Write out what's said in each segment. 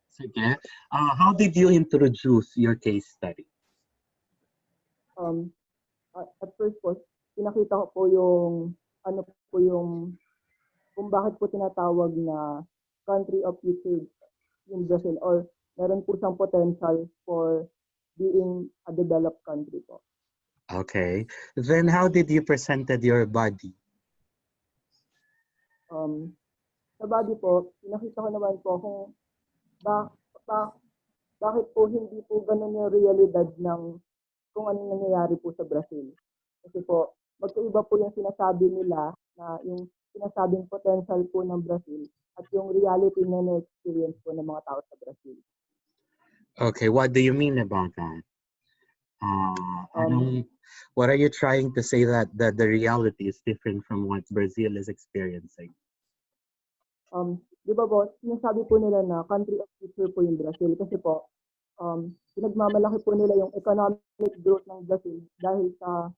Sige. How did you introduce your case study? At first po, pinakita ko po yung ano po yung kung bakit po tinatawag na country of future yung Brazil, or meron po siyang potential for being a developed country po. Okay. Then how did you presented your body? Sa body po, pinakita ko naman po kung bakit po hindi po ganun yung realidad ng kung ano nangyayari po sa Brazil. Kasi po, magkaiba po yung sinasabi nila na yung sinasabing potential po ng Brazil at yung reality na na-experience po ng mga tao sa Brazil. Okay, what do you mean about that? What are you trying to say that the reality is different from what Brazil is experiencing? Di ba po, sinasabi po nila na country of future po yung Brazil kasi po, pinagmamalaki po nila yung economic growth ng Brazil dahil sa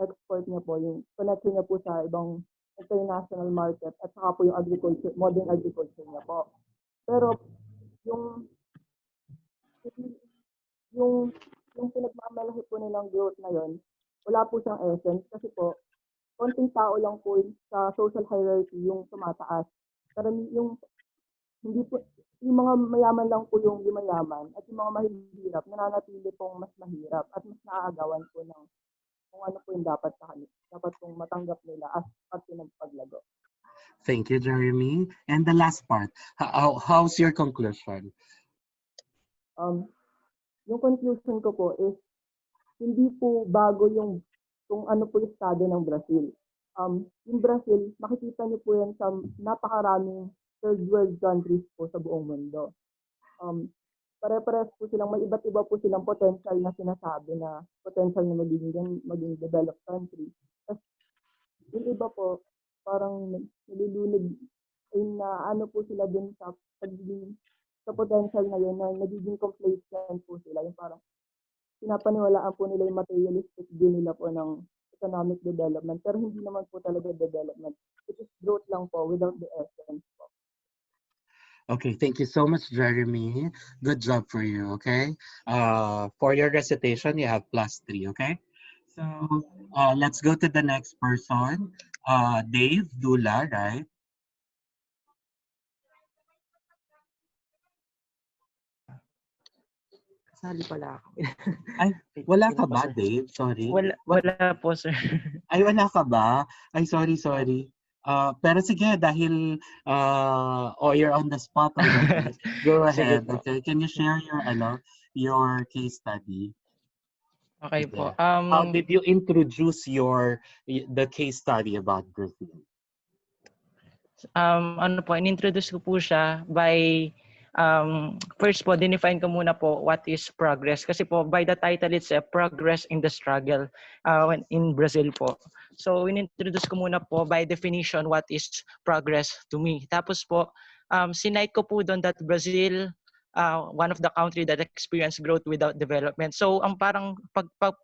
export niya po, yung connection niya po sa ibang international market at saka po yung agriculture, modern agriculture niya po. Pero yung pinagmamalaki po nilang growth na yon, wala po siyang essence kasi po konting tao lang po sa social hierarchy yung tumataas. Pero yung hindi po yung mga mayaman lang po yung mayaman at yung mga mahirap nananatili pong mas mahirap at mas naaagawan po ng kung ano po yung dapat sa kanila. Dapat pong matanggap nila as parte ng paglago. Thank you, Jeremy. And the last part, how's your conclusion? Yung conclusion ko po is hindi po bago yung kung ano po yung estado ng Brazil. Yung Brazil, makikita niyo po yan sa napakaraming third world countries po sa buong mundo. Pare-pares po silang, may iba't iba po silang potential na sinasabi na potential na maging developed country. Tapos, yung iba po, parang nilulunod na ano po sila dun sa pagiging sa potential na yun, na nagiging complacent po sila. Yung parang pinapaniwalaan po nila yung materialistic view nila po ng economic development. Pero hindi naman po talaga development. It is growth lang po without the essence po. Okay, thank you so much, Jeremy. Good job for you, okay? For your recitation, you have +3, okay? So, let's go to the next person. Dave Dula, right? Kasali pala ako. Ay, wala ka ba, Dave? Sorry. Wala po, sir. Ay, wala ka ba? Ay, sorry. Pero sige, dahil you're on the spot already. Go ahead, okay? Can you share your case study? Okay po. How did you introduce the case study about Brazil? In-introduce ko po siya by first po, define ko muna po what is progress. Kasi po, by the title, it's a progress in the struggle in Brazil po. So, in-introduce ko muna po by definition what is progress to me. Tapos po, sinite ko po doon that Brazil, one of the country that experience growth without development. So, ang parang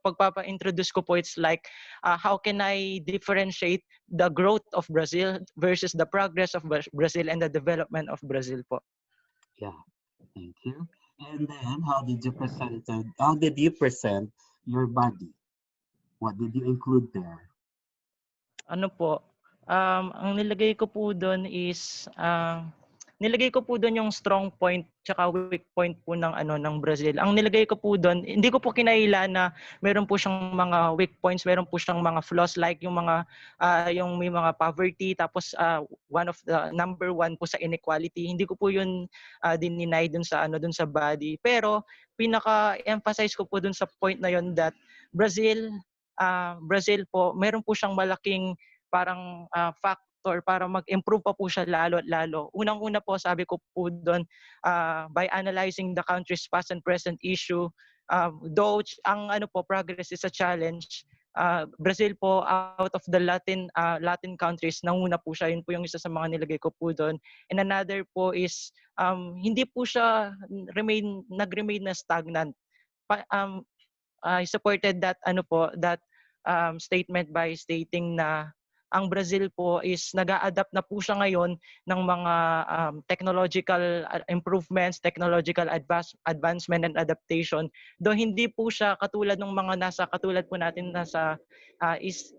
pagpapa-introduce ko po, it's like, how can I differentiate the growth of Brazil versus the progress of Brazil and the development of Brazil po. Yeah, thank you. And then, how did you present your body? What did you include there? Ano po, ang nilagay ko po doon is nilagay ko po doon yung strong point tsaka weak point po ng Brazil. Ang nilagay ko po doon, hindi ko po kinaila na meron po siyang mga weak points, meron po siyang mga flaws like yung mga yung may mga poverty, tapos one of the number one po sa inequality. Hindi ko po yun dininay doon sa body. Pero pinaka-emphasize ko po doon sa point na yun that Brazil po, meron po siyang malaking parang factor para mag-improve pa po siya lalo at lalo. Unang-una po, sabi ko po doon, by analyzing the country's past and present issue, though ang progress is a challenge, Brazil po, out of the Latin countries, nanguna po siya. Yun po yung isa sa mga nilagay ko po doon. And another po is, hindi po siya nag-remain na stagnant. I supported that statement by stating na ang Brazil po is nag-a-adapt na po siya ngayon ng mga technological improvements, technological advancement and adaptation. Though hindi po siya katulad ng mga katulad po natin nasa East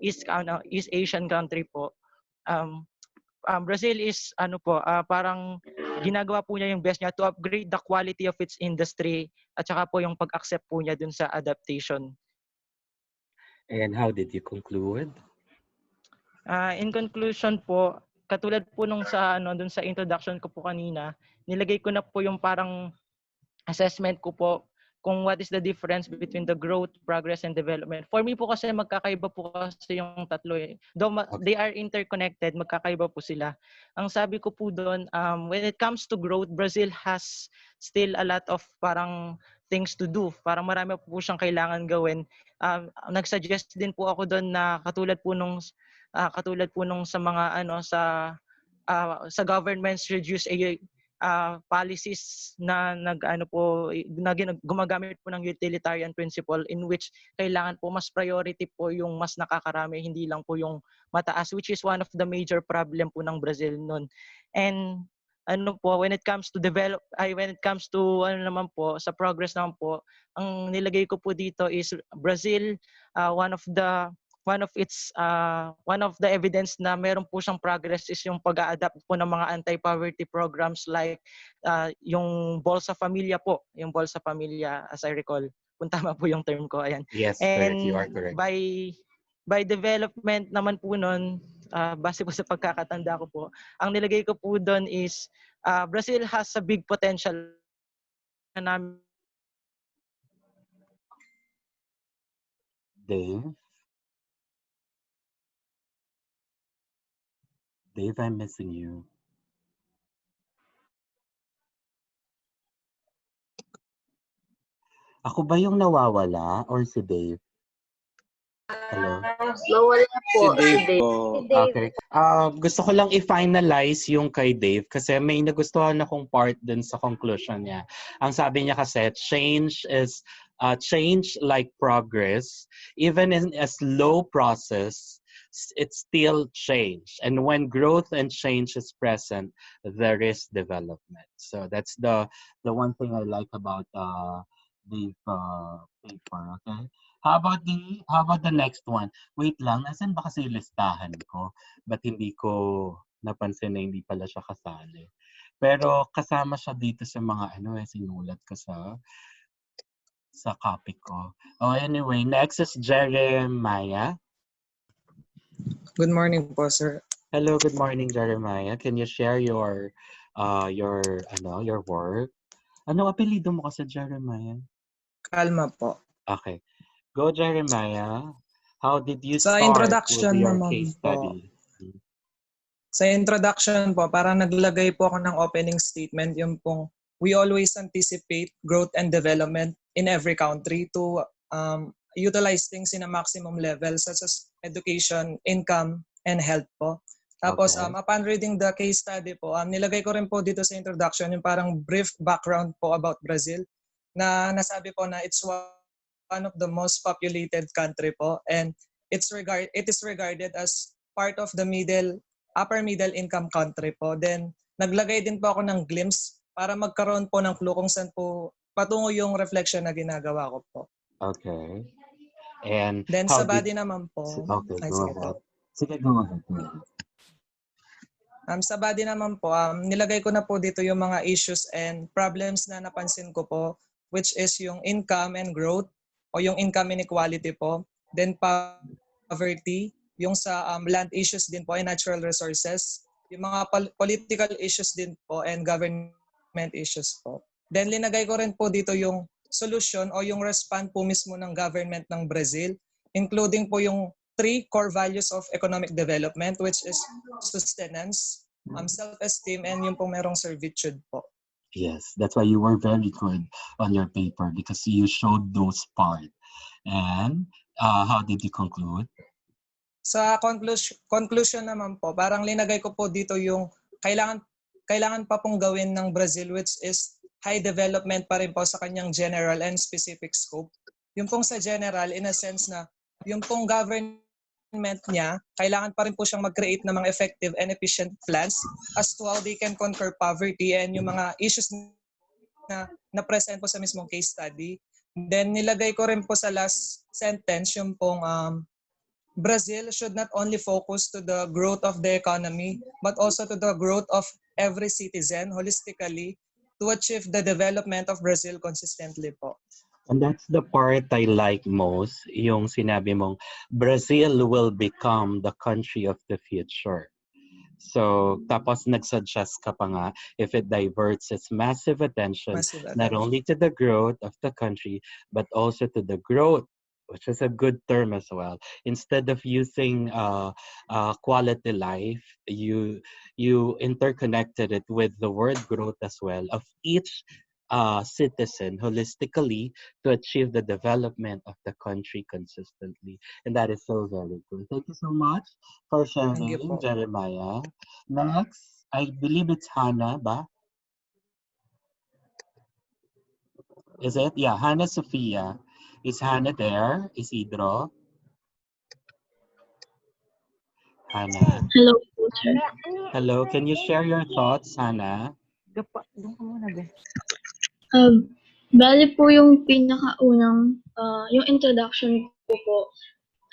Asian country po. Brazil is parang ginagawa po niya yung best niya to upgrade the quality of its industry at saka po yung pag-accept po niya dun sa adaptation. And how did you conclude? In conclusion po, katulad po nung dun sa introduction ko po kanina, nilagay ko na po yung parang assessment ko po kung what is the difference between the growth, progress, and development. For me po kasi magkakaiba po kasi yung tatlo eh. Though they are interconnected, magkakaiba po sila. Ang sabi ko po doon, when it comes to growth, Brazil has still a lot of parang things to do. Parang marami po siyang kailangan gawin. Nag-suggest din po ako doon na katulad po nung sa mga sa governments reduce policies na gumagamit po ng utilitarian principle in which kailangan po mas priority po yung mas nakakarami, hindi lang po yung mataas, which is one of the major problem po ng Brazil noon. And when it comes to naman po sa progress naman po, ang nilagay ko po dito is Brazil, one of the evidence na meron po siyang progress is yung pag-a-adapt po ng mga anti-poverty programs like yung Bolsa Familia po, yung Bolsa Familia as I recall. Kung tama po yung term ko, ayan. Yes, And correct. You are correct. by development naman po nun, base po sa pagkakatanda ko po, ang nilagay ko po doon is Brazil has a big potential na Dave, I'm missing you. Ako ba yung nawawala or si Dave? Hello? Nawala po. Si Dave po. Okay. Gusto ko lang i-finalize yung kay Dave kasi may nagustuhan akong part dun sa conclusion niya. Ang sabi niya kasi, change like progress. Even in a slow process, it's still change. And when growth and change is present, there is development. So that's the one thing I like about Dave paper. Okay. How about the next one? Wait lang, nasan ba kasi yung listahan ko? Ba't hindi ko napansin na hindi pala siya kasali? Pero kasama siya dito sa mga sinulat ko sa copy ko. Oh, anyway, next is Jeremiah. Good morning po, sir. Hello, good morning, Jeremiah. Can you share your work? Ano apelyido mo kasi, Jeremiah? Kalma po. Okay. Go, Jeremiah. How did you Sa start introduction with your naman case po. study? Sa introduction po, parang naglagay po ako ng opening statement, yung pong we always anticipate growth and development in every country to utilize things in a maximum level such as education, income, and health po. Tapos Okay. upon reading the case study po, nilagay ko rin po dito sa introduction yung parang brief background po about Brazil na nasabi po na it's one of the most populated country po and it is regarded as part of the upper middle income country po. Then naglagay din po ako ng glimpse para magkaroon po ng clue kung saan po patungo yung reflection na ginagawa ko po. Okay. And Then sa body naman po. Okay, go sige ahead. po. Sige, go ahead. Sa body naman po, nilagay ko na po dito yung mga issues and problems na napansin ko po, which is yung income and growth o yung income inequality po. Then poverty, yung sa land issues din po and natural resources. Yung mga political issues din po and government issues po. Then linagay ko rin po dito yung solution o yung response po mismo ng government ng Brazil, including po yung 3 core values of economic development, which is sustenance, self-esteem, and yung pong merong servitude po. Yes, that's why you were very good on your paper because you showed those parts. And how did you conclude? Sa conclusion naman po, parang linagay ko po dito yung kailangan pa pong gawin ng Brazil, which is high development pa rin po sa kanyang general and specific scope. Yung pong sa general, in a sense na yung pong government niya, kailangan pa rin po siyang mag-create ng mga effective and efficient plans as to how they can conquer poverty and yung mga issues na present po sa mismong case study. Then nilagay ko rin po sa last sentence yung pong Brazil should not only focus to the growth of the economy but also to the growth of every citizen holistically to achieve the development of Brazil consistently po. And that's the part I like most, yung sinabi mong Brazil will become the country of the future. So, tapos nagsuggest ka pa nga, if it diverts its massive attention, not only to the growth of the country, but also to the growth, which is a good term as well. Instead of using quality life, you interconnected it with the word growth as well of each citizen holistically to achieve the development of the country consistently. And that is so very good. Thank you so much for sharing, Jeremiah. Next, I believe it's Hannah, ba? Is it? Yeah, Hannah Sophia. Is Hannah there? Isidro? Hannah. Hello po, sir. Hello, can you share your thoughts, Hannah? Doon ka muna, be. Bali po yung pinakaunang, yung introduction ko po.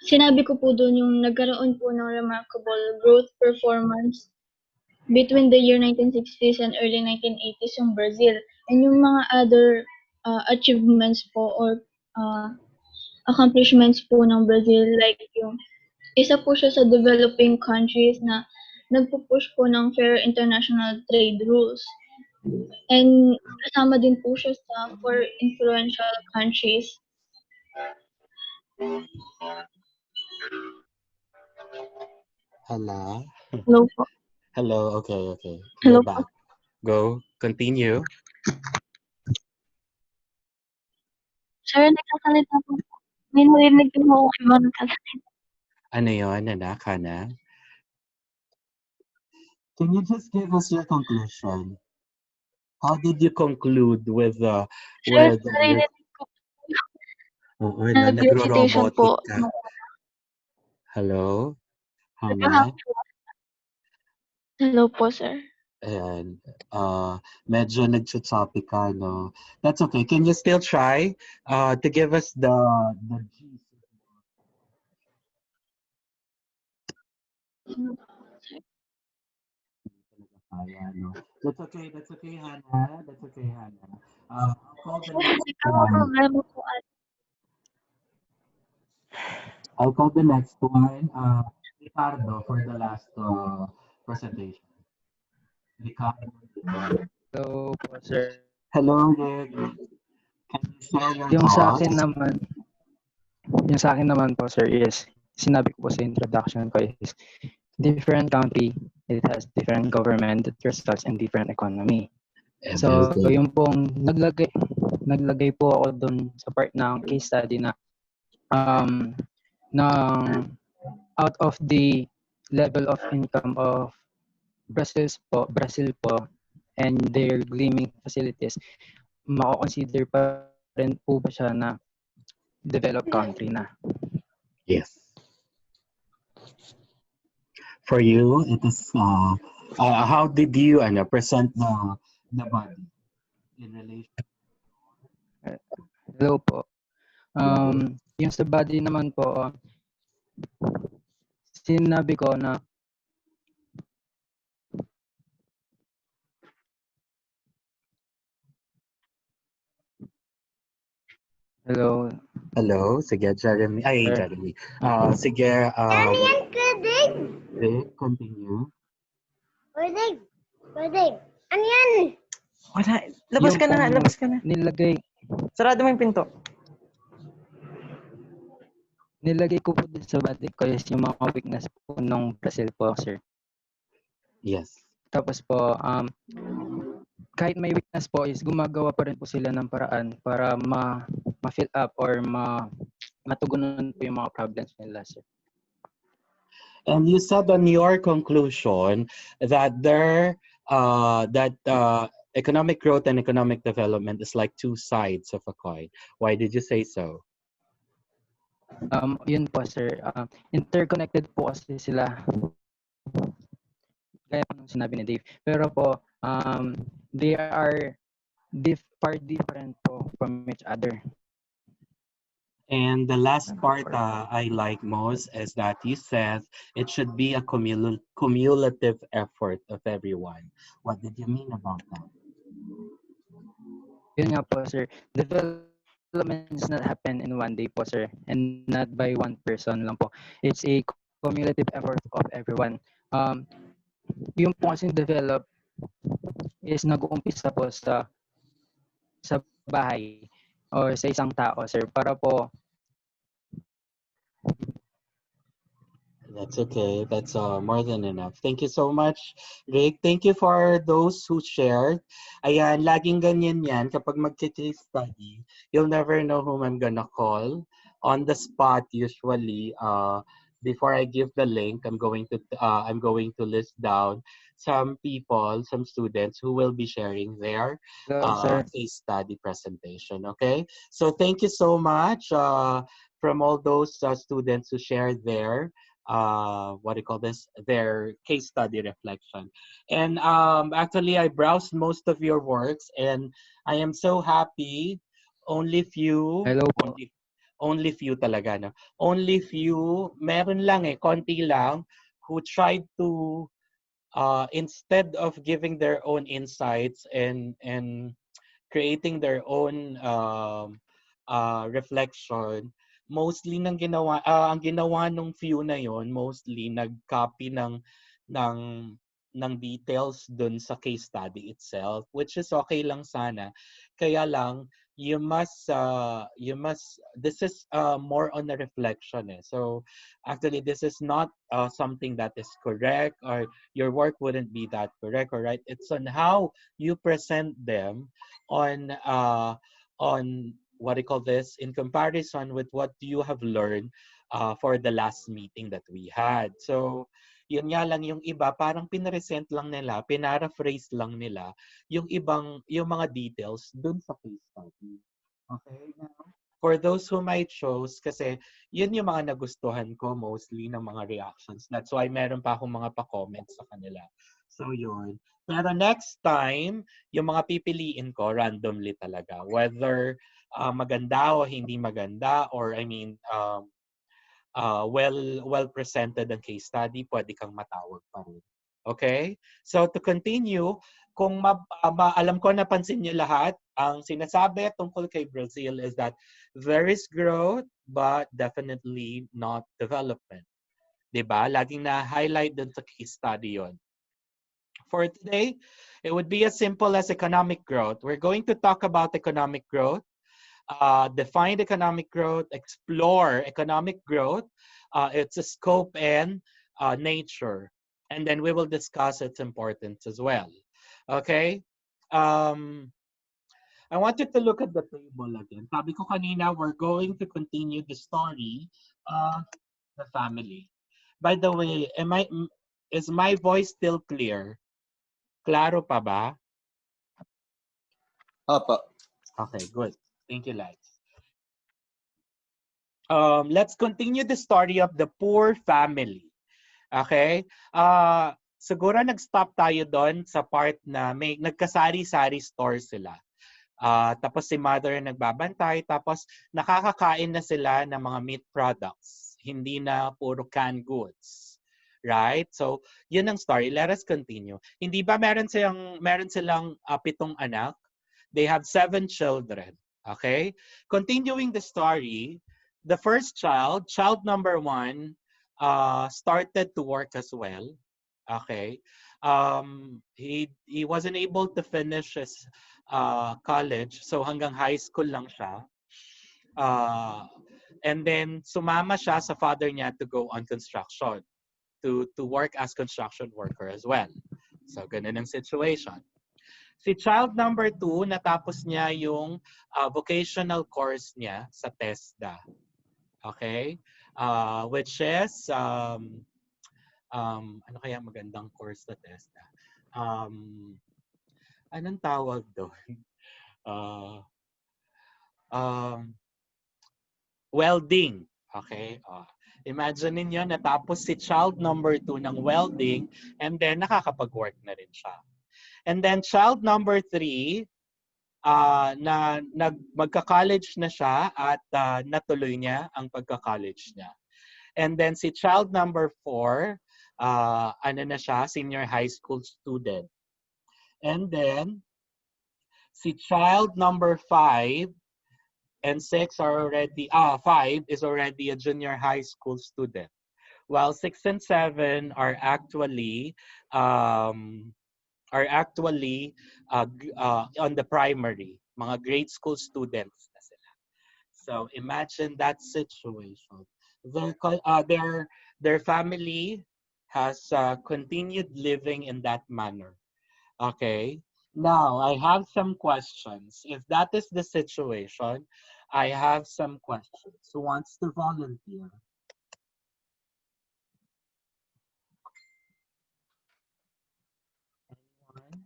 Sinabi ko po doon yung nagkaroon po ng remarkable growth performance between the year 1960s and early 1980s yung Brazil. And yung mga other achievements po or accomplishments po ng Brazil, like yung isa po siya sa developing countries na nagpo-push po ng fair international trade rules. And kasama din po siya sa 4 influential countries. Hello? Hello po. Hello, okay. Hello Go back. Go, continue. Sir, nagsasalita po. May narinig ko po ibang nagsasalita. Ano yun, anak, Hannah? Can you just give us your conclusion? How did you conclude with Sir, your... narinig ko Oo, nag-recitation nagro-robotic po. ka. Hello? Hannah? Hello po, sir. Ayan. Medyo nag-choppy ka, no? That's okay. Can you still try to give us the gist? No? That's okay, Hannah. That's okay, Hannah. I'll call the next one. Problema po. I'll call the next one, Ricardo, for the last presentation. Ricardo. Hello po, sir. Hello, Rick. Can you share your Yung sa thoughts? akin naman po, sir, is sinabi ko po sa introduction ko is different country, it has different government that results in different economy. So, yung pong naglagay po ako dun sa part ng case study na ng out of the level of income of Brazil po and their gleaming facilities, mako-consider pa rin po ba siya na developed country na? Yes. For you, it is how did you present the body in relation? Hello po. Yung sa body naman po, sinabi ko na Hello, sige, Jeremy. Ay, Jeremy. Sige, Rick, continue. Pwede. Ano yan? Wala. Labas ka na. Nilagay Sarado mo yung pinto. Nilagay ko po din sa body ko is yung mga weakness po ng Brazil po, sir. Yes. Tapos po, kahit may weakness po is gumagawa pa rin po sila ng paraan para ma-fill up or matugunan po yung mga problems nila, sir. And you said on your conclusion that economic growth and economic development is like two sides of a coin. Why did you say so? Yun po sir, interconnected po kasi sila gaya po ng sinabi ni Dave. Pero po, they are far different po from each other. And the last part I like most is that you said it should be a cumulative effort of everyone. What did you mean about that? Yun nga po sir, development does not happen in one day po sir, and not by one person lang po. It's a cumulative effort of everyone. Yung po kasing develop is nag-uumpisa po sa bahay or sa isang tao sir, para po That's okay. That's more than enough. Thank you so much, Rick. Thank you for those who shared. Ayan, laging ganyan yan. Kapag mag-case study, you'll never know whom I'm gonna call. On the spot, usually, before I give the link, I'm going to list down some people, some students who will be sharing their sir. case study presentation. Okay, so thank you so much from all those students who shared what do you call this, their case study reflection. And actually I browsed most of your works and I am so happy. Only few Hello po. only few talaga, no? Only few, meron lang konti lang who tried to instead of giving their own insights and creating their own reflection, mostly ang ginawa nung few na yon, mostly nag-copy ng ng details dun sa case study itself, which is okay lang sana. Kaya lang this is more on a reflection so actually this is not something that is correct, or your work wouldn't be that correct or right. It's on how you present them on what do you call this, in comparison with what you have learned for the last meeting that we had. So yun nga lang, yung iba parang pinresent lang nila, pinaraphrase lang nila yung mga details dun sa case study. Okay, now for those whom I chose, kasi yun yung mga nagustuhan ko mostly ng mga reactions. That's why meron pa akong mga pa-comments sa kanila. So yun. Pero next time, yung mga pipiliin ko randomly talaga. Whether maganda o hindi maganda, or I mean, well presented ang case study, pwede kang matawag pa rin. Okay? So to continue, kung alam ko napansin niyo lahat, ang sinasabi tungkol kay Brazil is that there is growth but definitely not development. 'Di ba? Laging na-highlight dun sa case study 'yon. For today, it would be as simple as economic growth. We're going to talk about economic growth, define economic growth, explore economic growth, its scope and nature. And then we will discuss its importance as well. Okay? I want you to look at the table again. Sabi ko kanina, we're going to continue the story of the family. By the way, is my voice still clear? Klaro pa ba? Opo. Okay, good. Thank you, Lex. Let's continue the story of the poor family. Okay? Siguro nag-stop tayo doon sa part na may nagkasari-sari store sila. Tapos si mother nagbabantay, tapos nakakakain na sila ng mga meat products. Hindi na puro canned goods. Right? So, yun ang story. Let us continue. Hindi ba meron silang 7 anak? They have 7 children. Okay? Continuing the story, the first child number 1, started to work as well. Okay? He wasn't able to finish his college, so hanggang high school lang siya. And then sumama siya sa father niya to go on construction, to work as construction worker as well. So ganun ang situation. Si child number 2, natapos niya yung vocational course niya sa TESDA. Okay? Which is, ano kaya magandang course sa TESDA? Anong tawag doon? Welding. Okay? Imagine ninyo, natapos si child number 2 ng welding and then nakakapag-work na rin siya. And then child number 3, magka-college na siya at natuloy niya ang pagka-college niya. And then si child number 4, ano na siya, senior high school student. And then si child number 5 and 6 are already, 5 is already a junior high school student. While 6 and 7 are actually on the primary, mga grade school students na sila. So imagine that situation. Their family has continued living in that manner. Okay. Now, I have some questions. If that is the situation, I have some questions. Who wants to volunteer? Anyone?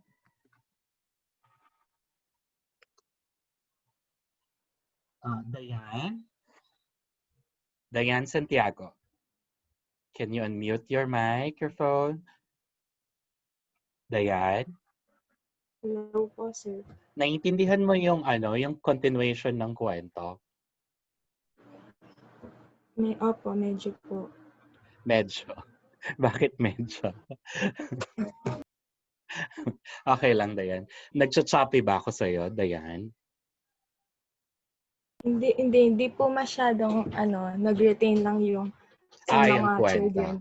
Diane? Diane Santiago. Can you unmute your microphone? Diane? Hello po, sir. Naiintindihan mo yung yung continuation ng kwento? Opo, medyo po. Medyo. Bakit medyo? Okay lang, Dayan. Nagcha-choppy ba ako sa'yo, Dayan? Hindi po masyadong nag-retain lang yung sa yung mga kwenta. children.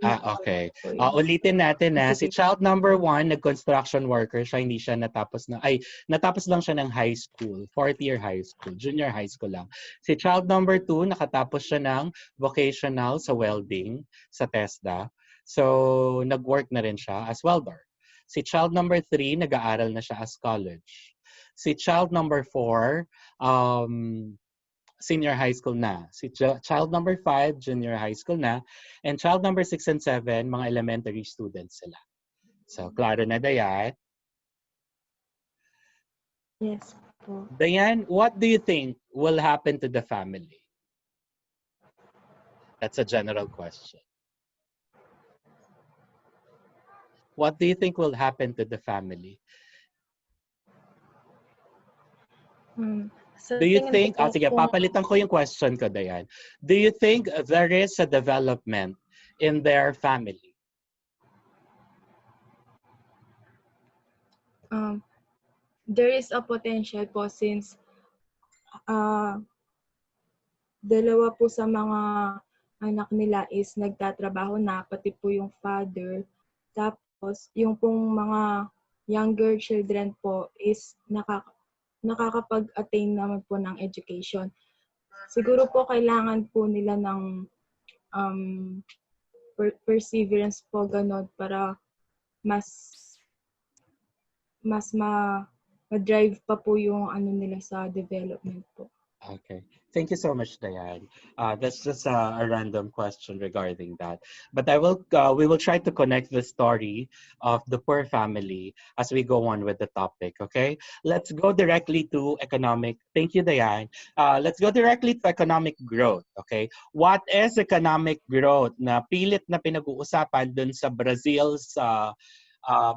Okay. Ulitin natin na si child number 1, nag-construction worker siya, hindi siya natapos lang siya ng high school, 4th year high school, junior high school lang. Si child number 2, nakatapos siya ng vocational sa welding sa TESDA. So, nag-work na rin siya as welder. Si child number 3, nag-aaral na siya as college. Si child number 4, senior high school na. Si child number 5, junior high school na. And child number 6 and 7, mga elementary students sila. So, klaro na, Dayan? Yes po. Dayan, what do you think will happen to the family? That's a general question. What do you think will happen to the family? So, Do you tingin think, ko po sige, papalitan ko yung question ko, Dayan. Do you think there is a development in their family? There is a potential po since dalawa po sa mga anak nila is nagtatrabaho na, pati po yung father. Tapos, yung pong mga younger children po is nakakapag-attain naman po ng education. Siguro po kailangan po nila ng perseverance po ganun para mas ma-drive pa po yung nila sa development po. Okay. Thank you so much, Diane. That's just a random question regarding that. But we will try to connect the story of the poor family as we go on with the topic, okay? Let's go directly to economic. Thank you, Diane. Let's go directly to economic growth, okay? What is economic growth na pilit na pinag-uusapan dun sa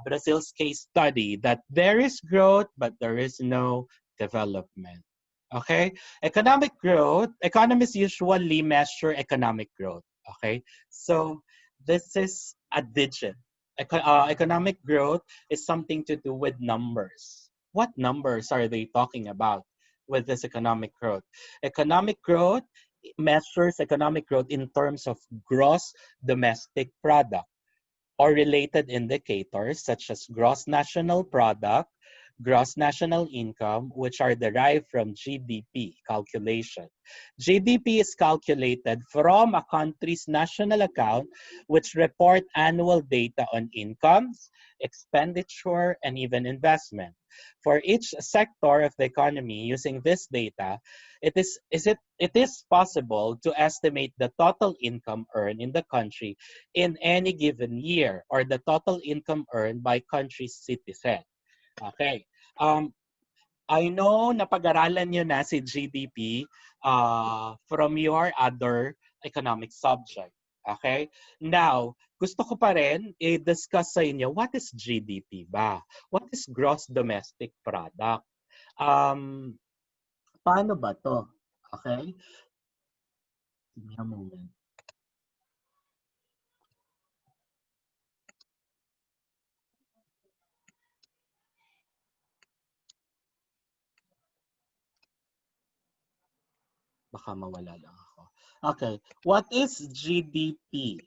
Brazil's case study that there is growth but there is no development. Okay, economic growth, economists usually measure economic growth. Okay, so this is a digit. Economic growth is something to do with numbers. What numbers are they talking about with this economic growth? Economic growth measures economic growth in terms of gross domestic product or related indicators such as gross national product, gross national income, which are derived from GDP calculation. GDP is calculated from a country's national account, which report annual data on incomes, expenditure, and even investment. For each sector of the economy using this data, it is possible to estimate the total income earned in the country in any given year or the total income earned by country's citizen. Okay. I know na pag-aralan nyo na si GDP from your other economic subject. Okay? Now, gusto ko pa rin i-discuss sa inyo, what is GDP ba? What is Gross Domestic Product? Paano ba to? Okay? Give me a moment. Baka mawala lang ako. Okay. What is GDP?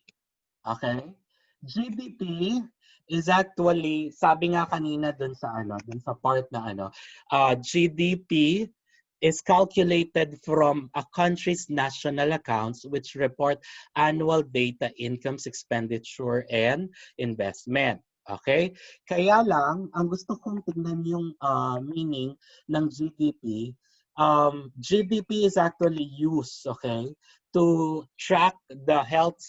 Okay? GDP is actually, sabi nga kanina dun sa part na GDP is calculated from a country's national accounts which report annual data, incomes, expenditure, and investment. Okay? Kaya lang, ang gusto kong tignan yung meaning ng GDP. GDP is actually used, okay, to track the health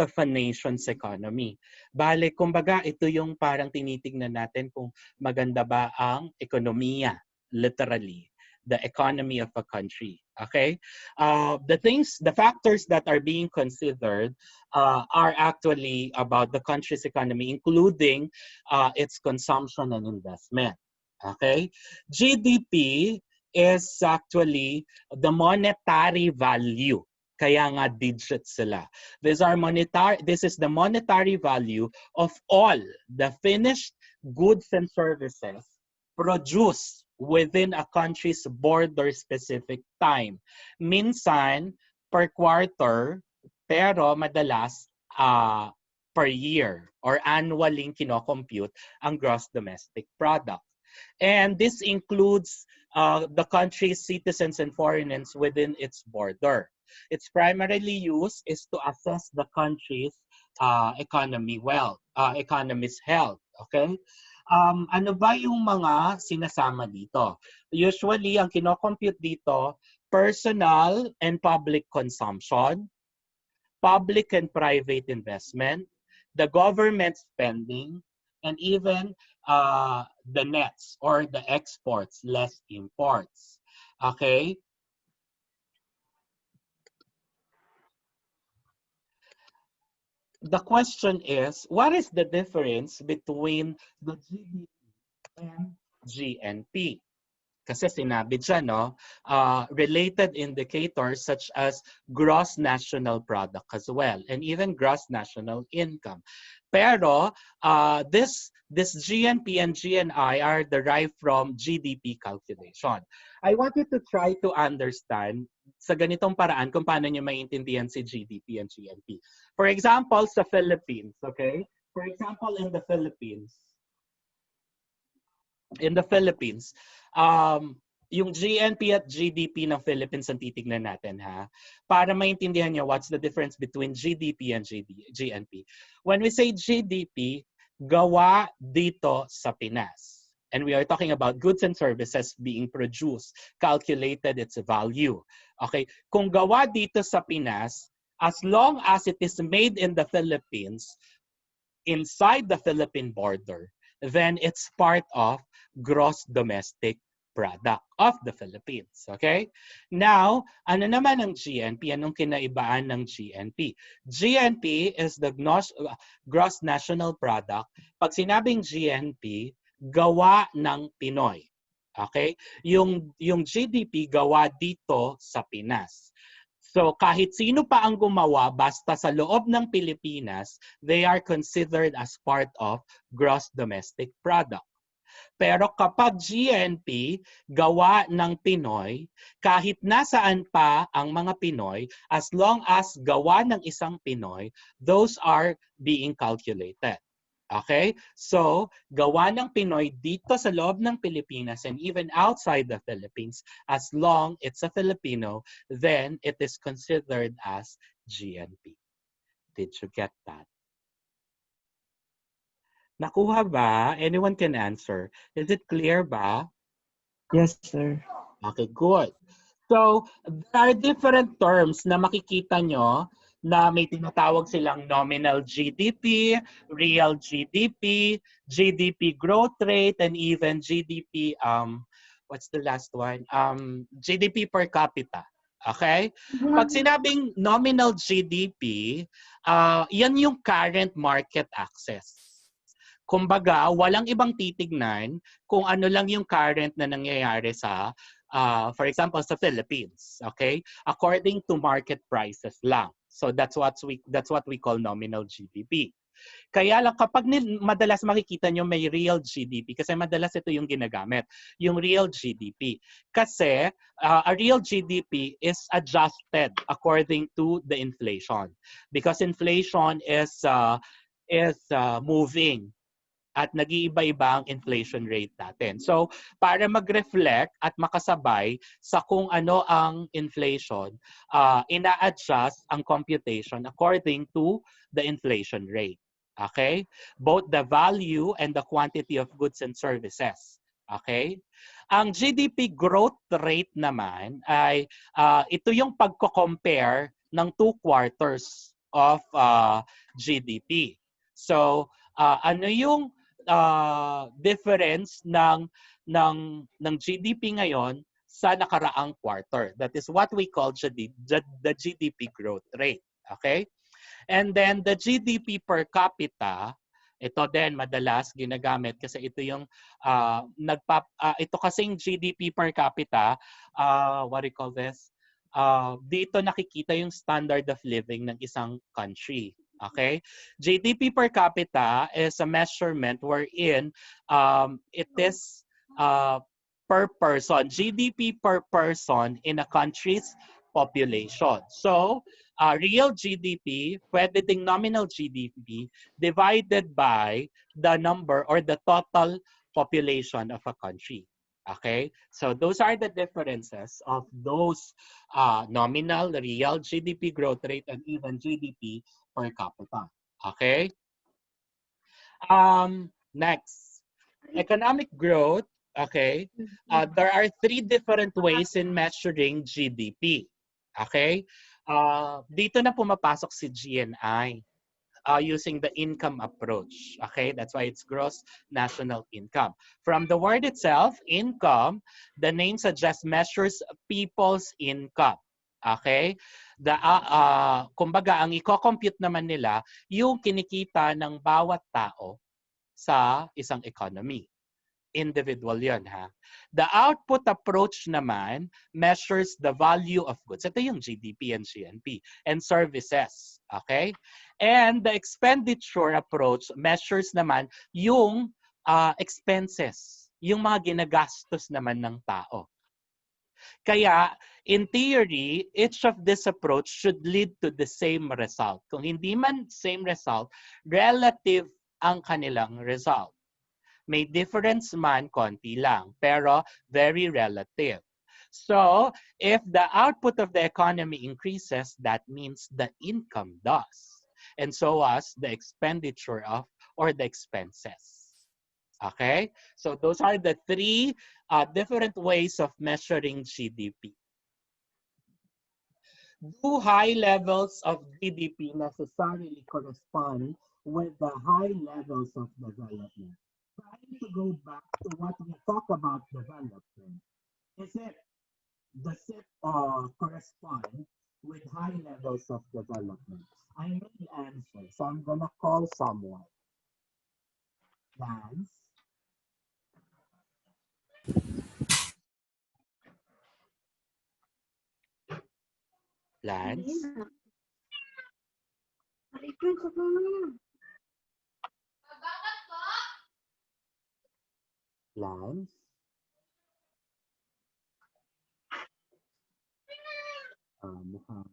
of a nation's economy. Bale, kumbaga, ito yung parang tinitingnan natin kung maganda ba ang ekonomiya, literally, the economy of a country. Okay? The factors that are being considered are actually about the country's economy, including its consumption and investment. Okay? GDP is actually the monetary value. Kaya nga digits sila. This is the monetary value of all the finished goods and services produced within a country's border-specific time. Minsan, per quarter, pero madalas per year or annually kinocompute ang gross domestic product. And this includes the country's citizens and foreigners within its border. Its primarily use is to assess the country's economy's health. Okay? Ano ba yung mga sinasama dito? Usually, ang kinocompute dito, personal and public consumption, public and private investment, the government spending, and even the nets or the exports, less imports. Okay? The question is, what is the difference between the GDP and GNP? Kasi sinabi dyan, no? Related indicators such as gross national product as well, and even gross national income. Pero this GNP and GNI are derived from GDP calculation. I want you to try to understand sa ganitong paraan kung paano nyo maintindihan si GDP and GNP. For example, sa Philippines, okay? For example, in the Philippines, yung GNP at GDP ng Philippines ang titignan natin, ha? Para maintindihan nyo what's the difference between GDP and GNP. When we say GDP, gawa dito sa Pinas. And we are talking about goods and services being produced, calculated its value. Okay? Kung gawa dito sa Pinas, as long as it is made in the Philippines, inside the Philippine border, then it's part of gross domestic product of the Philippines. Okay? Now, ano naman ang GNP? Anong kinaibaan ng GNP? GNP is the gross national product. Pag sinabing GNP, gawa ng Pinoy. Okay? Yung GDP gawa dito sa Pinas. So kahit sino pa ang gumawa, basta sa loob ng Pilipinas, they are considered as part of gross domestic product. Pero kapag GNP, gawa ng Pinoy, kahit nasaan pa ang mga Pinoy, as long as gawa ng isang Pinoy, those are being calculated. Okay? So, gawa ng Pinoy dito sa loob ng Pilipinas and even outside the Philippines, as long it's a Filipino, then it is considered as GNP. Did you get that? Nakuha ba? Anyone can answer. Is it clear ba? Yes, sir. Okay, good. So, there are different terms na makikita nyo na may tinatawag silang nominal GDP, real GDP, GDP growth rate, and even GDP, what's the last one? GDP per capita. Okay? Pag sinabing nominal GDP, yan yung current market access. Kumbaga, walang ibang titignan kung ano lang yung current na nangyayari sa, for example, sa Philippines, okay? According to market prices lang. So that's what we call nominal GDP. Kaya lang kapag madalas makikita nyo may real GDP, kasi madalas ito yung ginagamit, yung real GDP. Kasi a real GDP is adjusted according to the inflation. Because inflation is moving at nag-iiba-iba ang inflation rate natin. So, para mag-reflect at makasabay sa kung ano ang inflation, ina-adjust ang computation according to the inflation rate. Okay? Both the value and the quantity of goods and services. Okay? Ang GDP growth rate naman ay ito yung pagko-compare ng 2 quarters of GDP. So, ano yung difference ng GDP ngayon sa nakaraang quarter? That is what we call the GDP growth rate. Okay? And then the GDP per capita, ito din madalas ginagamit kasi ito yung ito kasing GDP per capita, what do you call this? Dito nakikita yung standard of living ng isang country. Okay? GDP per capita is a measurement wherein it is per person. GDP per person in a country's population. So, real GDP, pwede ding nominal GDP, divided by the number or the total population of a country. Okay, so those are the differences of those nominal, real GDP growth rate, and even GDP per capita. Okay. Next, economic growth. Okay, there are 3 different ways in measuring GDP. Okay, dito na pumapasok si GNI. Using the income approach. Okay, that's why it's gross national income. From the word itself, income, the name suggests measures people's income. Okay? Kumbaga, ang i-compute naman nila yung kinikita ng bawat tao sa isang economy. Individual yun, ha? The output approach naman measures the value of goods. Ito yung GDP and GNP and services. Okay? And the expenditure approach measures naman yung expenses, yung mga ginagastos naman ng tao. Kaya, in theory, each of this approach should lead to the same result. Kung hindi man same result, relative ang kanilang result. May difference man, konti lang, pero very relative. So, if the output of the economy increases, that means the income does. And so as the expenditure of or the expenses. Okay? So those are the 3 different ways of measuring GDP. Do high levels of GDP necessarily correspond with the high levels of development? Trying to go back to what we talk about development, does it correspond with high levels of development? I may answer, so I'm gonna call someone. Lance. Lance. Lance. Mukhang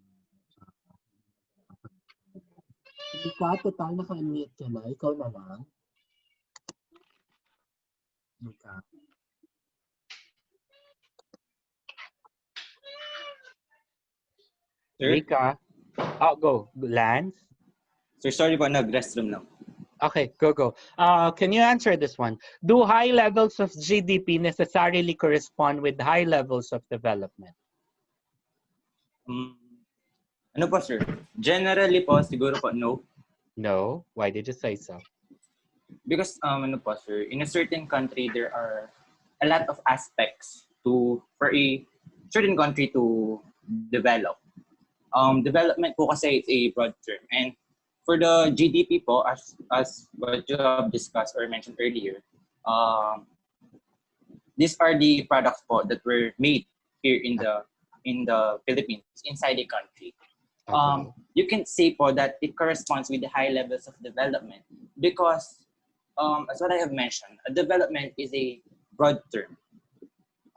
hindi ka, total naka-unmute ka na. Ikaw na lang. Hindi ka. Sir? Rika. Oh, go. Lance. Sir, sorry po, nag-restroom lang. Okay, go. Can you answer this one? Do high levels of GDP necessarily correspond with high levels of development? Ano po, sir? Generally po, siguro po, no. No? Why did you say so? Because, ano po, sir, in a certain country, there are a lot of aspects for a certain country to develop. Development po kasi is a broad term. And for the GDP po, as what you have discussed or mentioned earlier, these are the products po that were made here in the Philippines, inside the country. Okay. You can say po that it corresponds with the high levels of development because, as what I have mentioned, a development is a broad term.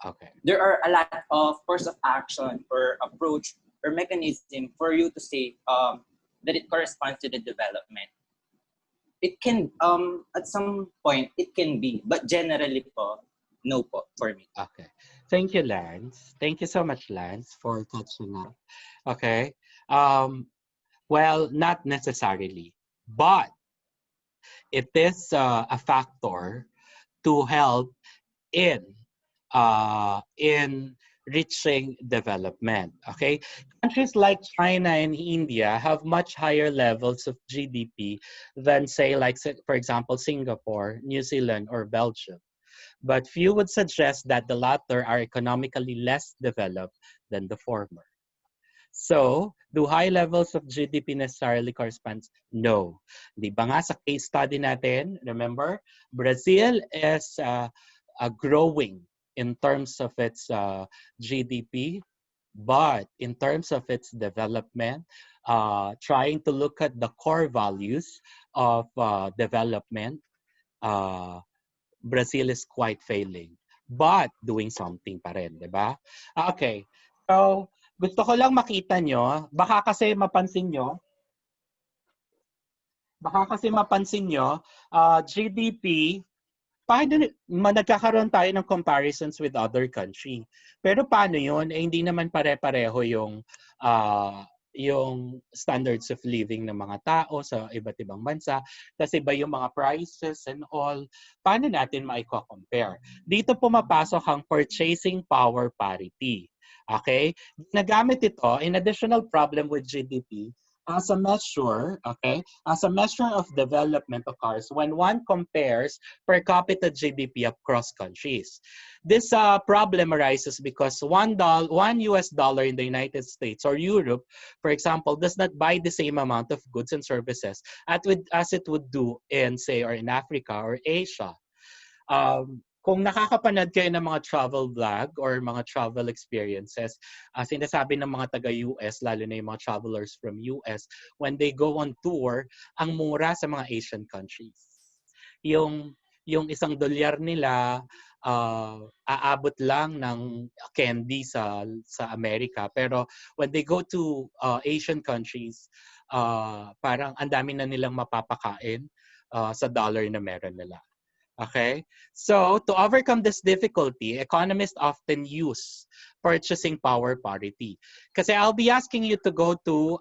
Okay. There are a lot of course of action or approach or mechanism for you to say that it corresponds to the development. It can, at some point, it can be, but generally po, no po for me. Okay. Thank you, Lance. Thank you so much, Lance, for catching up. Okay. Well, not necessarily, but it is a factor to help in reaching development. Okay, countries like China and India have much higher levels of GDP than, say, for example, Singapore, New Zealand, or Belgium. But few would suggest that the latter are economically less developed than the former. So, do high levels of GDP necessarily correspond? No. Di ba nga sa case study natin, remember, Brazil is growing in terms of its GDP, but in terms of its development, trying to look at the core values of development, Brazil is quite failing, but doing something pa rin, di ba? Okay, so gusto ko lang makita nyo, baka kasi mapansin nyo, GDP, paano nagkakaroon tayo ng comparisons with other country. Pero paano yun? Eh, hindi naman pare-pareho yung standards of living ng mga tao sa iba't ibang bansa. Kasi iba yung mga prices and all. Paano natin maiko-compare? Dito pumapasok ang purchasing power parity. Okay? Nagamit ito in additional problem with GDP as a measure, okay, as a measure of development occurs when one compares per capita GDP across countries. This problem arises because $1 US dollar in the United States or Europe, for example, does not buy the same amount of goods and services as it would do in, say, or in Africa or Asia. Kung nakakapanood kayo ng mga travel vlog or mga travel experiences, sinasabi ng mga taga-US, lalo na yung mga travelers from US, when they go on tour, ang mura sa mga Asian countries. Yung $1 nila, aabot lang ng candy sa Amerika. Pero when they go to Asian countries, parang ang dami na nilang mapapakain sa dollar na meron nila. Okay, so to overcome this difficulty, economists often use purchasing power parity. Kasi I'll be asking you to go to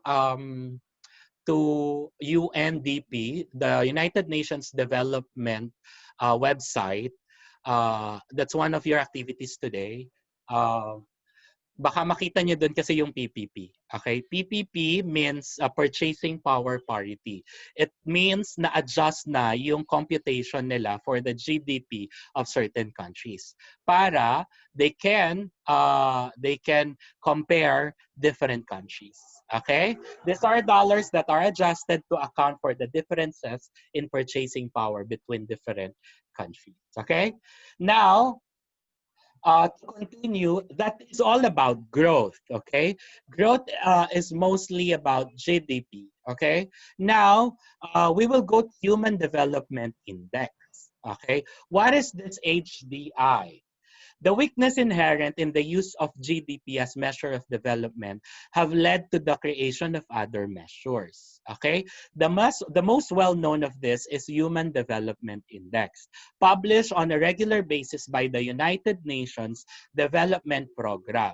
UNDP, the United Nations Development website. That's one of your activities today. Baka makita niyo doon kasi yung PPP. Okay? PPP means purchasing power parity. It means na-adjust na yung computation nila for the GDP of certain countries para they can compare different countries. Okay? These are dollars that are adjusted to account for the differences in purchasing power between different countries. Okay? Now, to continue, that is all about growth, okay? Growth is mostly about GDP, okay? Now, we will go to Human Development Index, okay? What is this HDI? The weakness inherent in the use of GDP as measure of development have led to the creation of other measures. Okay, the most well-known of this is Human Development Index, published on a regular basis by the United Nations Development Program.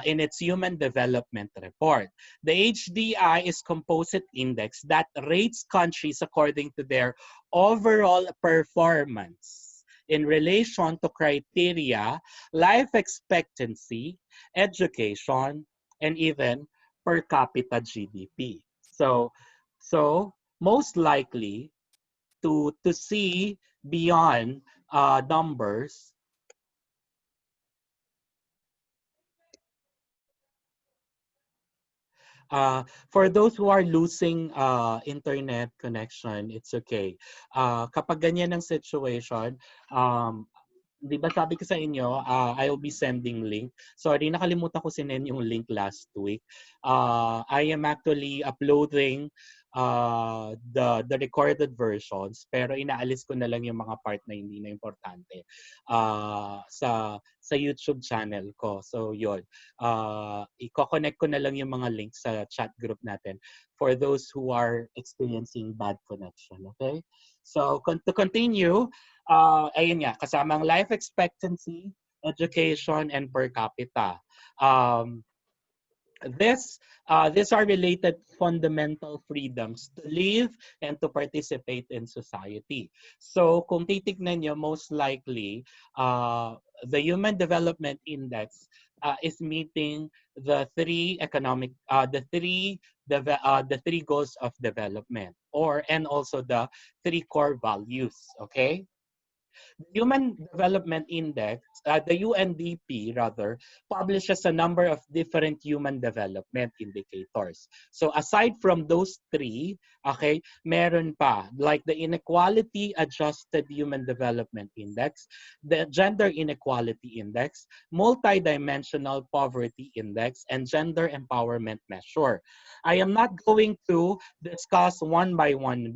In its Human Development Report. The HDI is composite index that rates countries according to their overall performance in relation to criteria, life expectancy, education, and even per capita GDP. So most likely to see beyond numbers, for those who are losing internet connection, it's okay. Kapag ganyan ang situation, di ba sabi ko sa inyo, I will be sending link. Sorry, nakalimutan ko sinend yung link last week. I am actually uploading the recorded versions, pero inaalis ko na lang yung mga part na hindi na importante sa YouTube channel ko. So yun, i-connect ko na lang yung mga links sa chat group natin for those who are experiencing bad connection. Okay? So to continue, ayun nga, kasamang life expectancy, education, and per capita. These are related fundamental freedoms to live and to participate in society. So kung titignan nyo, most likely, the Human Development Index is meeting the three goals of development, and also the three core values. Okay. Human Development Index, the UNDP rather, publishes a number of different human development indicators. So aside from those three, okay, meron pa, like the Inequality Adjusted Human Development Index, the Gender Inequality Index, Multidimensional Poverty Index, and Gender Empowerment Measure. I am not going to discuss one by one,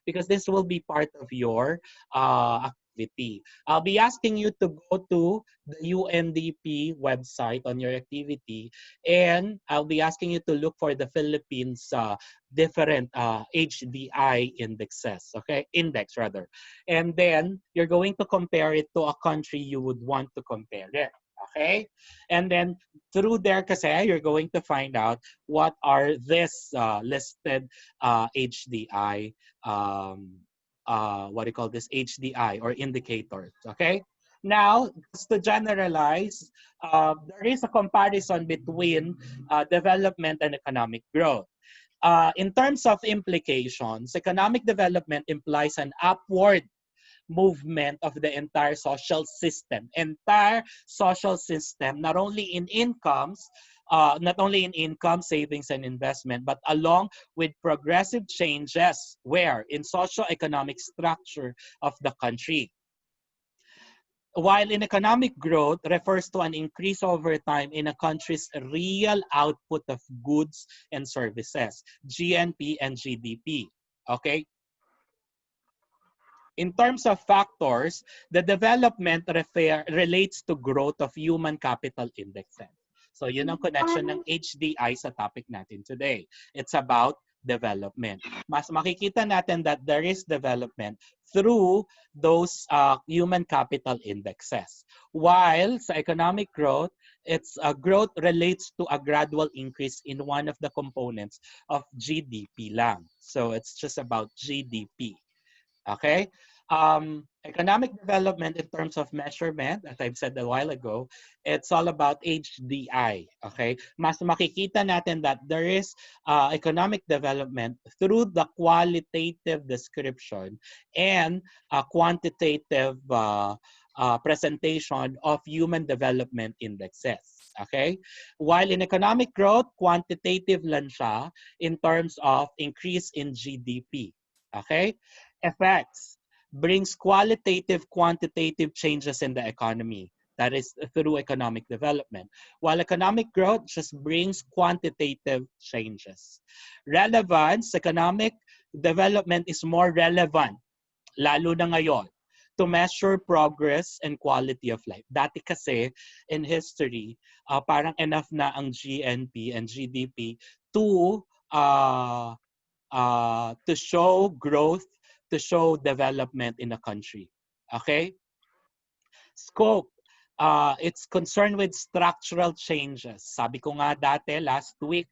because this will be part of your activity. I'll be asking you to go to the UNDP website on your activity, and I'll be asking you to look for the Philippines different HDI indexes, okay? Index rather. And then you're going to compare it to a country you would want to compare it. Okay? And then through there kasi, you're going to find out what are this listed HDI, what do you call this, HDI or indicators. Okay? Now, just to generalize, there is a comparison between development and economic growth. In terms of implications, economic development implies an upward movement of the entire social system. Not only in incomes, savings, and investment, but along with progressive changes where in socio-economic structure of the country. While in economic growth refers to an increase over time in a country's real output of goods and services, GNP and GDP. Okay? In terms of factors, the development relates to growth of human capital indexes. So yun ang connection ng HDI sa topic natin today. It's about development. Mas makikita natin that there is development through those human capital indexes. While sa economic growth, growth relates to a gradual increase in one of the components of GDP lang. So it's just about GDP. Okay? Economic development in terms of measurement, as I've said a while ago, it's all about HDI. Okay? Mas makikita natin that there is economic development through the qualitative description and quantitative presentation of human development indexes. Okay? While in economic growth, quantitative lang siya in terms of increase in GDP. Okay? Effects brings qualitative, quantitative changes in the economy. That is through economic development. While economic growth just brings quantitative changes. Relevance, economic development is more relevant, lalo na ngayon, to measure progress and quality of life. Dati kasi, in history, parang enough na ang GNP and GDP to show growth, to show development in a country. Okay? Scope. It's concerned with structural changes. Sabi ko nga dati, last week,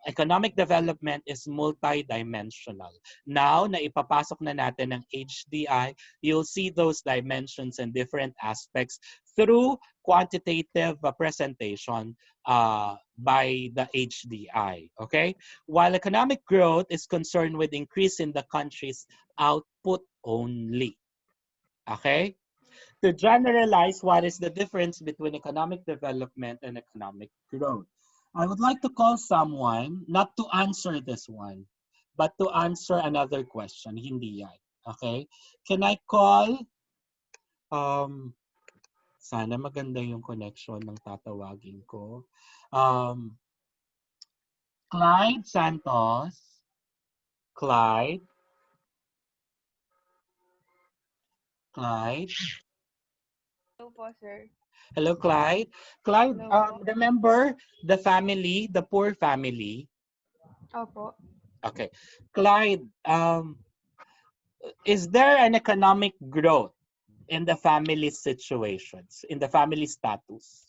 economic development is multidimensional. Now, na ipapasok na natin ng HDI, you'll see those dimensions and different aspects through quantitative presentation by the HDI. Okay, while economic growth is concerned with increase in the country's output only. Okay, to generalize, what is the difference between economic development and economic growth? I would like to call someone not to answer this one, but to answer another question. Hindi yan. Okay, can I call? Sana maganda yung connection ng tatawagin ko. Clyde Santos. Clyde. Clyde. Hello po, sir. Hello, Clyde. Clyde, Hello po. remember the family, the poor family? Opo. Okay. Clyde, is there an economic growth in the family situations, in the family status?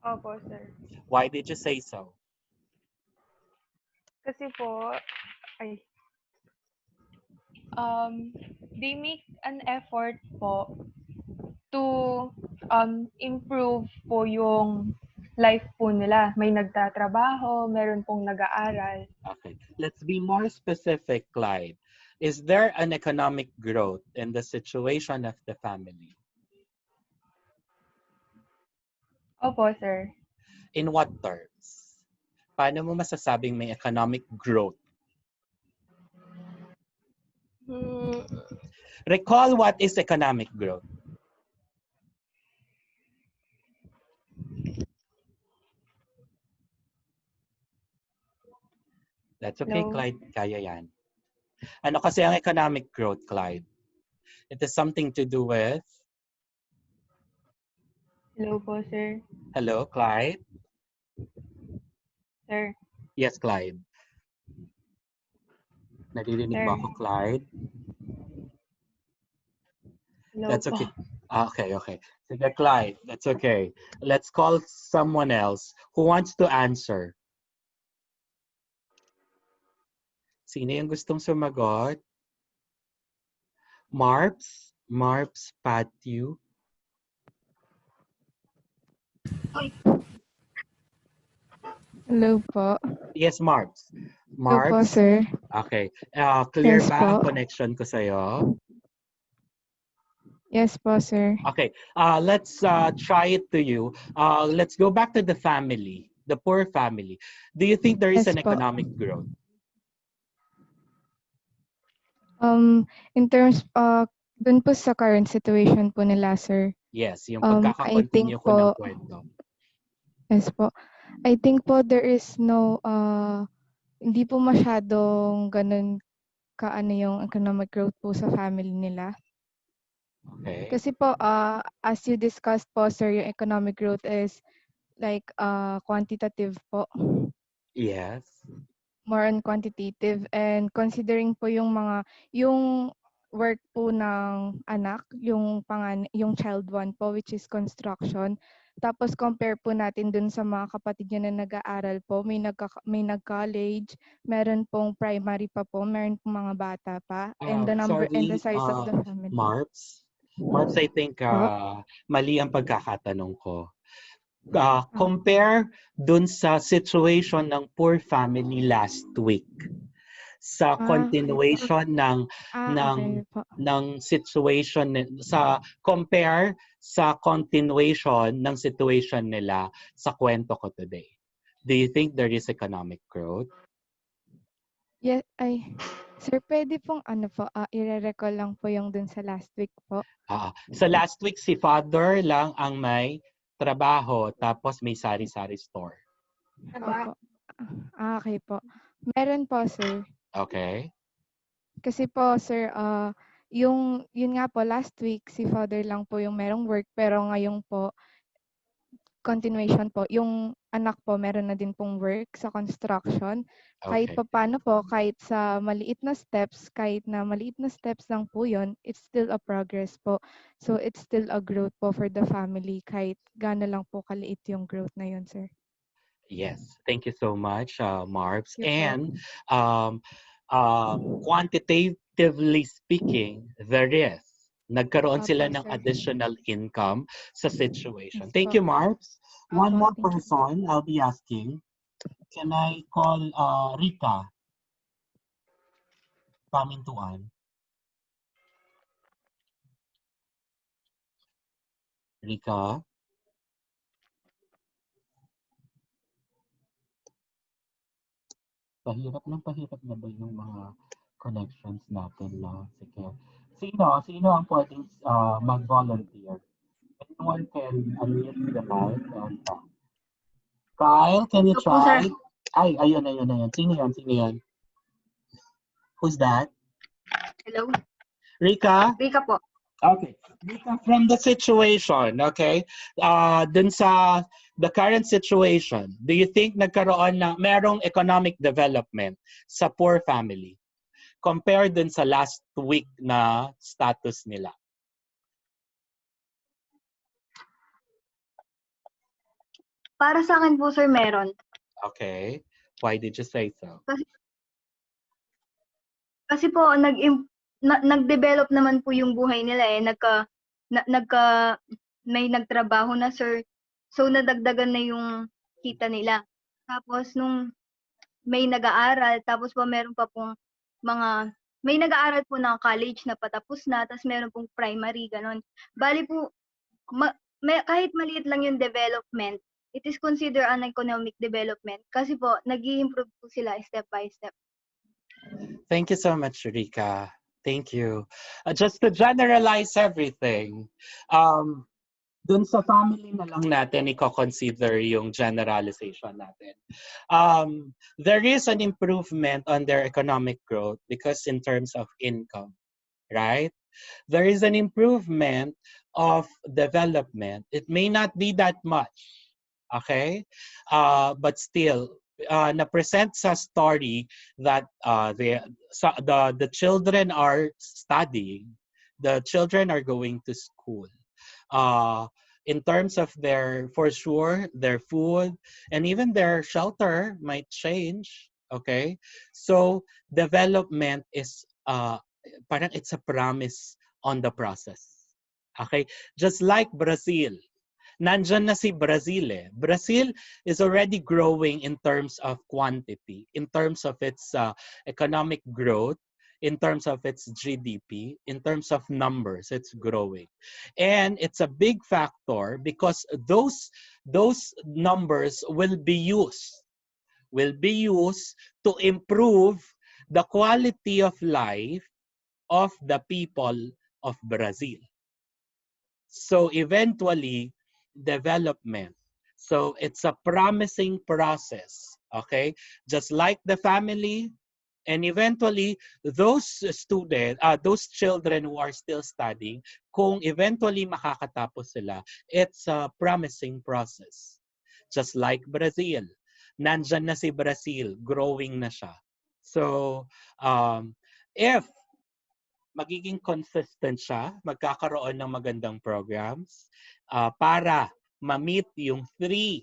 Opo, sir. Why did you say so? Kasi po, they make an effort po to improve po yung life po nila. May nagtatrabaho, meron pong nag-aaral. Okay. Let's be more specific, Clyde. Is there an economic growth in the situation of the family? Opo, sir. In what terms? Paano mo masasabing may economic growth? Recall what is economic growth. That's okay, Hello. Clyde. Kaya yan. Ano kasi ang economic growth, Clyde? It has something to do with... Hello po, sir. Hello, Clyde? Sir. Yes, Clyde. Naririnig Sir. mo ako, Clyde? Hello That's po. okay. Okay. Sige, Clyde. That's okay. Let's call someone else who wants to answer. Sino yung gustong sumagot? Marps? Marps Patio? Hello po. Yes, Marps. Hello po, Marps? sir. Okay. Clear Yes ba po. ang connection ko sa'yo? Yes po, sir. Okay. Let's try it to you. Let's go back to the family, the poor family. Do you think there is Yes an po. economic growth? In terms, dun po sa current situation po nila, sir. Yes, yung I think pagkakakontinue ko ng po, kwento. yes po. I think po there is no, hindi po masyadong ganun kaano yung economic growth po sa family nila. Okay. Kasi po, as you discussed po, sir, yung economic growth is like quantitative po. Yes. More on quantitative, and considering po yung work po ng anak, yung child one po, which is construction. Tapos compare po natin dun sa mga kapatid niya na nag-aaral po, may nag-college, meron pong primary pa po, meron pong mga bata pa, and the number and the size of the family. Marps, I think mali ang pagkakatanong ko. Compare dun sa situation ng poor family last week sa continuation ng situation compare sa continuation ng situation nila sa kwento ko today. Do you think there is economic growth? Yes, sir, pwede pong i-recall lang po yung dun sa last week po. Sa last week, si father lang ang may trabaho tapos may sari-sari store. Opo. Okay po. Meron po, sir. Okay. Kasi po, sir, yun nga po, last week, si father lang po yung merong work, pero ngayon po, continuation po, yung anak po, meron na din pong work sa construction. Kahit Okay. pa paano po, kahit maliit na steps lang po yun, it's still a progress po. So, it's still a growth po for the family, kahit gaano lang po kaliit yung growth na yun, sir. Yes. Thank you so much, Marps. Thank you And quantitatively speaking, there is Nagkaroon sila Opo, ng sir. additional income sa situation. Yes Thank you, po. Marks. One Opo, more thank you po. person I'll be asking. Can I call Rika Pamintuan? Rika? Pahirap na ba yung mga connections natin na? Sige. Sino ang pwedeng mag-volunteer? Anyone can unmute the mic and talk. Kyle, can you Ito po, sir. try? Ay, ayun. Sino yan? Who's that? Hello? Rika? Rika po. Okay. Rika, from the situation, okay? Dun sa the current situation, do you think merong economic development sa poor family compared dun sa last week na status nila? Para sa akin po, sir, meron. Okay. Why did you say so? Kasi po, nag-develop naman po yung buhay nila eh. May nagtrabaho na, sir. So, nadagdagan na yung kita nila. Tapos, nung may nag-aaral, tapos po meron pa pong may nag-aaral po ng college na patapos na, tapos meron pong primary, ganon. Bali po, kahit maliit lang yung development, it is considered an economic development kasi po, nag-i-improve po sila step by step. Thank you so much, Rika. Thank you. Just to generalize everything, dun sa family na lang natin i-consider yung generalization natin. There is an improvement on their economic growth because in terms of income, right? There is an improvement of development. It may not be that much, okay? But still, na-present sa story that the children are studying, the children are going to school. In terms of for sure, their food and even their shelter might change, okay? So development is parang it's a promise on the process. Okay? Just like Brazil. Nandyan na si Brazil eh. Brazil is already growing in terms of quantity, in terms of its economic growth, in terms of its GDP, in terms of numbers, it's growing. And it's a big factor because those numbers will be used to improve the quality of life of the people of Brazil. So eventually, development. So it's a promising process, okay? Just like the family, and eventually, those children who are still studying, kung eventually makakatapos sila, it's a promising process. Just like Brazil. Nandyan na si Brazil, growing na siya. So, if magiging consistent siya, magkakaroon ng magandang programs para ma-meet yung 3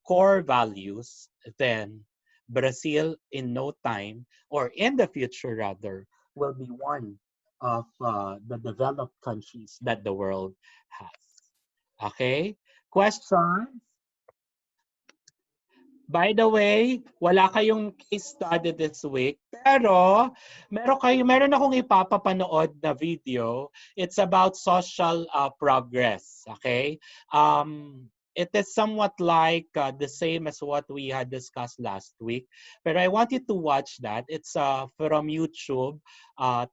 core values, then Brazil in no time, or in the future rather, will be one of the developed countries that the world has. Okay? Questions? By the way, wala kayong case study this week, pero meron akong ipapapanood na video. It's about social progress, okay? It is somewhat like the same as what we had discussed last week, pero I want you to watch that. It's from YouTube,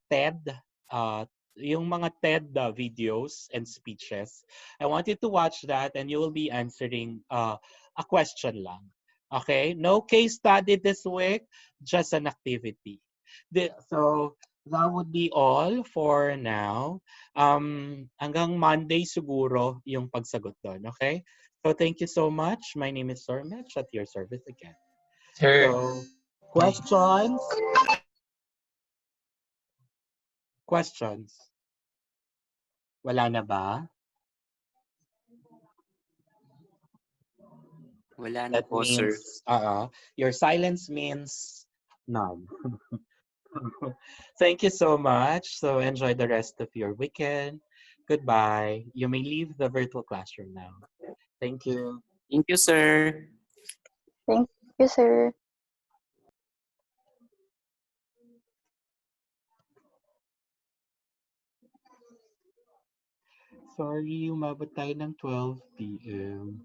TED, yung mga TED videos and speeches. I want you to watch that and you will be answering a question lang. Okay, no case study this week, just an activity. So that would be all for now. Hanggang Monday siguro yung pagsagot doon, okay? So thank you so much. My name is Sir Mich at your service again. Sir, So, questions? Questions? Wala na ba? Wala na That po, sir. means, your silence means none. Thank you so much. So enjoy the rest of your weekend. Goodbye. You may leave the virtual classroom now. Thank you. Thank you, sir. Thank you, sir. Sorry, umabot tayo ng 12 p.m.